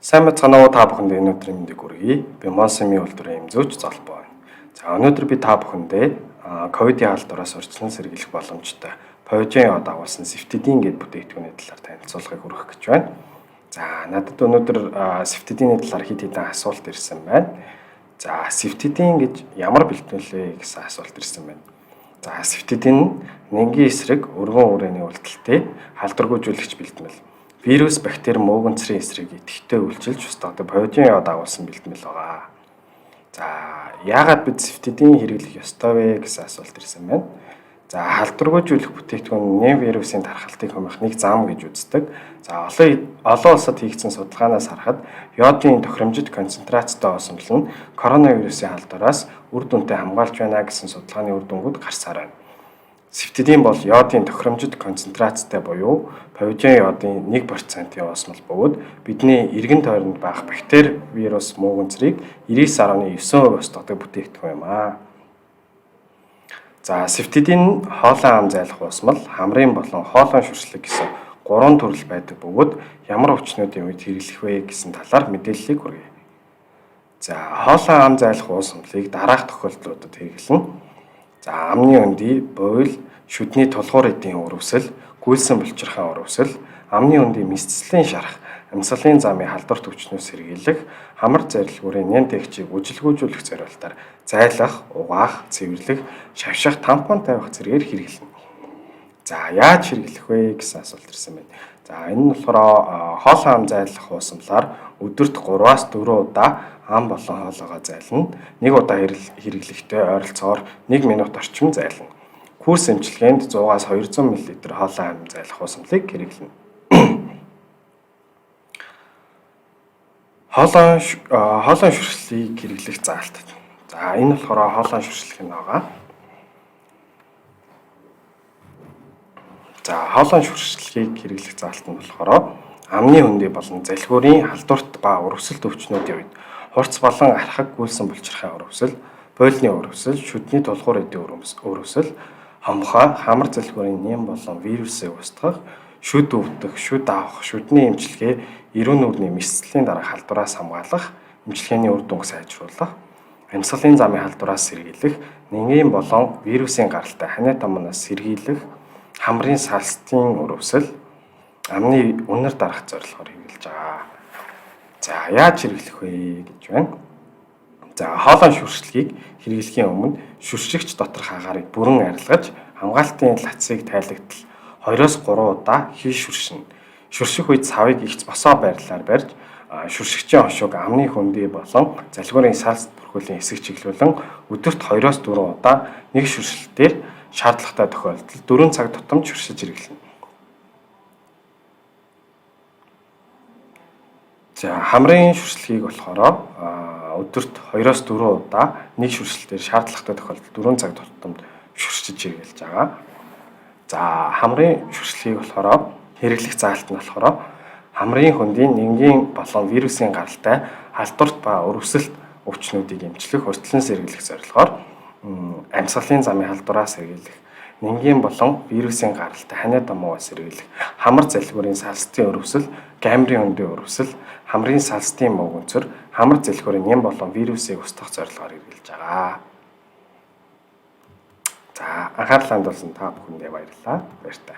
Сайн мэцгэнэ уу та бүхэнд энэ өдрийн мэндийг хүргэе. Би Монсими үйлдвэрийн эмзүүч Золбоо байна. За өнөөдөр би та бүхэндээ ковидын халдвараас урьдчилан сэргийлэх боломжтой Pojeo дагуулсан Ceftidine гэдэг бүтээгдэхүүний талаар танилцуулгыг хүргэх гэж байна. За надад өнөөдөр Ceftidine талаар хэд хэдэн асуулт ирсэн байна. За Ceftidine гэж ямар бэлтгэл вэ гэсэн асуулт ирсэн байна. За Ceftidine нэнгийн эсрэг өргөн үрээний үйлдэлтэй халдваргүйжүүлэгч бэлтгэл. Вирус, бактери, мөөгөнцрийн эсрэг идэвхтэй үйлчилж устгадаг Pojeo дагуулсан бэлтгэл байгаа. За яагаад бид Ceftidine хэрэглэх ёстой вэ гэсэн асуулт ирсэн байна. За халдваргүйжүүлэх бүтээгдэхүүн нэм вирусын тархалтыг хумих нэг зам гэж үздэг. За олон улсад хийгдсэн судалгаанаас харахад йодын тохиромжит концентрацтай осомлол нь коронавирусын халдвараас үр дүнтэй хамгаалж байна гэсэн судалгааны үр дүнгууд гарсаар байна. Ceftidine бол йодын тохиромжит концентрацтай буюу Pojeo йодын 1%-ийн осмол бөгөөд бидний эргэн тойронд байх бактери, вирус, мөөгөнцрийг 99.9% устгадаг бүтээгдэхүүн юм аа. За Ceftidine хоолой ам зайлах усмал, хамрын болон хоолой шүршлэг гэсэн 3 төрөл байдаг бөгөөд ямар өвчнүүдийн үед хэрэглэх вэ гэсэн талаар мэдээллийг хүргэе. За хоолой ам зайлах усмлыг дараах тохиолдлуудад хэрэглэнэ. За амны өндий, буйл, шүдний тулгуур эдийн өрөвсөл, гүйлсэн булчирхай өрөвсөл, амны өндий мэсцлийн шарах, амьсгалын замын халдварт өвчнөөс сэргийлэх, хамар зарилгуурын нэн тэгчийг үжилгүүжүүлэх зорилтоор зайлах, угаах, цэвэрлэх, шавших, тампон тавих зэргээр хэрэглэнэ. За яаж хэрэглэх вэ гэсэн асуулт ирсэн байна. За энэ нь болохоор хоолой ам зайлах уусамлаар өдөрт 3-аас 4 удаа ам болон хоолойгоо зайлна. Нэг удаа хэрэглэхдээ ойролцоогоор 1 минут орчим зайлна. Курс эмчилгээнд 100-аас 200 мл хоолой ам зайлах уусамлыг хэрэглэнэ. Хоолой шүршлийг хэрэглэх заалтад. За энэ болохоор хоолой шүршлэх нь байгаа. За хоолой шүршлэгийг хэрэглэх заалт нь болохоор амны өндий болон залхиурын халдварт ба өрөвсөлт өвчнүүдийн үед хурц болон архаг гүйлсэн булчирхай өрөвсөл, бойлны өрөвсөл, шүдний тулгуур эдийн өрөвсөл, хомхой, хамар залхиурын нэм болон вирусыг устгах, шүд өвдөх, шүд авах, шүдний эмчилгээ, эрүүн нүрийн мэсцлийн дараа халдвараас хамгаалах, эмчилгээний үр дүнг сайжруулах, амьсгалын замын халдвараас сэргийлэх, нэнгийн болон вирусын гаралтай ханиа томноос сэргийлэх, хамрын салстын өрөвсөл, амны үнэр дарах зорилгоор хэрэглэж байгаа. За яаж хэрэглэх вэ гэж байна. За хоолой шүршлэгийг хэрэглэхийн өмнө шүршигч доторх агаарыг бүрэн арилгаж хамгаалтын лацыг тайлагдтал 2-3 удаа хийж шүршинэ. Шүрших үед савыг ихц босоо байрлалаар барьж шүршигчийн хошууг амны хөндий болон залхиурын салст бүрхүүлийн хэсэг чиглүүлэн өдөрт 2-4 удаа нэг шүршилтээр шаардлагатай тохиолдолд 4 цаг тутамд шүршиж хэрэглэнэ. За хамрын шүршлэгийг болохоор өдөрт 2-4 удаа нэг шүршилтээр шаардлагатай тохиолдолд 4 цаг тутамд шүршиж хэрэглэж байгаа. За хамрын шүршлэгийг болохоор хэрэглэх заалт нь болохоор хамрын хөндийн нэнгийн болон вирусын гаралтай халдварт ба өрөвсөлт өвчнүүдийг эмчлэх, урьдчилан сэргийлэх зорилгоор амьсгалын замын халдвараас сэргийлэх, нэнгийн болон вирусын гаралтай ханиа томоогоос сэргийлэх, хамар залхиурын салстын өрөвсөл, гамрын өндий өрөвсөл, хамрын салстын мөөгөнцөр, хамар залхиурын нэм болон вирусыг устгах зорилгоор хэрэглэж байгаа. За анхаарлаа хандуулсан та бүхэндээ баярлалаа. Баяртай.